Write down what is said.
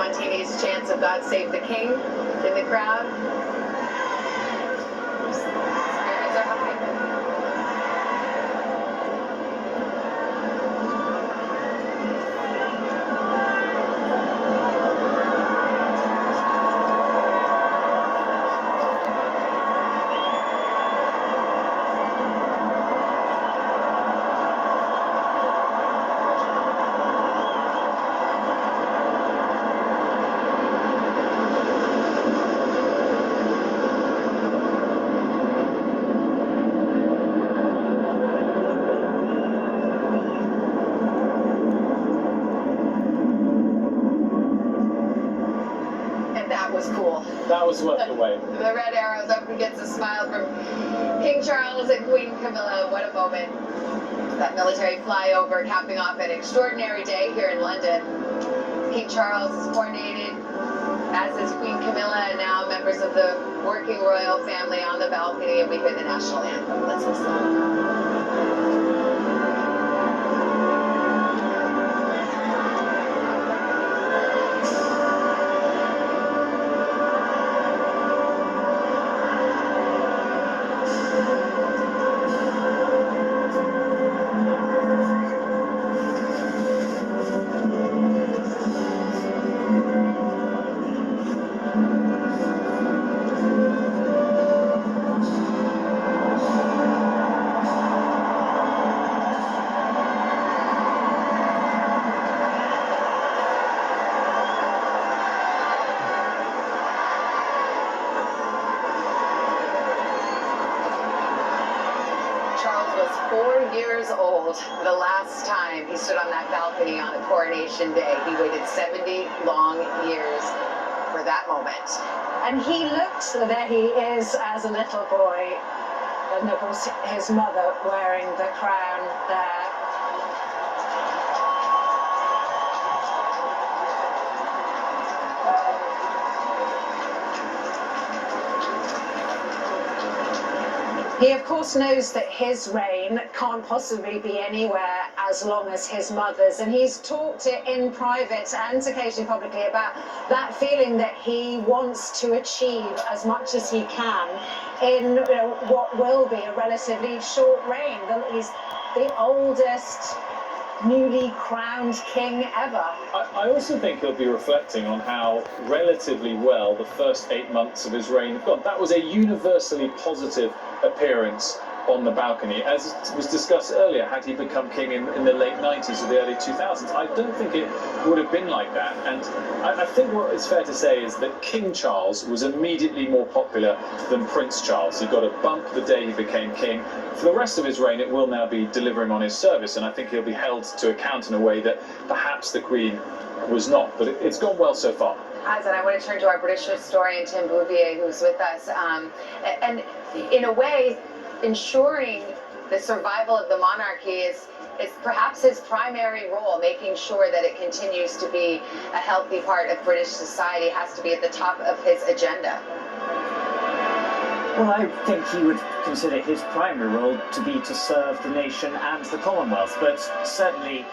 spontaneous chants of God Save the King in the crowd. Spirits are high. That was cool. That was worth the wait. The red arrows up and gets a smile from King Charles and Queen Camilla. What a moment. That military flyover capping off an extraordinary day here in London. King Charles is coronated, as is Queen Camilla, and now members of the working royal family on the balcony, and we hear the national anthem. Let's listen. Charles was 4 years old the last time he stood on that balcony on a coronation day. He waited 70 long years for that moment. And he looked, there he is as a little boy, and of course his mother wearing the crown there. He, of course, knows that his reign can't possibly be anywhere as long as his mother's, and he's talked in private and occasionally publicly about that feeling that he wants to achieve as much as he can in what will be a relatively short reign. He's the oldest newly crowned king ever. I also think he'll be reflecting on how relatively well the first 8 months of his reign have gone. That was a universally positive appearance on the balcony. As was discussed earlier, had he become king in the late 90s or the early 2000s, I don't think it would have been like that. And I think what it's fair to say is that King Charles was immediately more popular than Prince Charles. He got a bump the day he became king. For the rest of his reign, it will now be delivering on his service, and I think he'll be held to account in a way that perhaps the Queen was not. But it's gone well so far. And I want to turn to our British historian, Tim Bouvier, who's with us. And in a way, ensuring the survival of the monarchy is perhaps his primary role. Making sure that it continues to be a healthy part of British society has to be at the top of his agenda. Well, I think he would consider his primary role to be to serve the nation and the Commonwealth, but certainly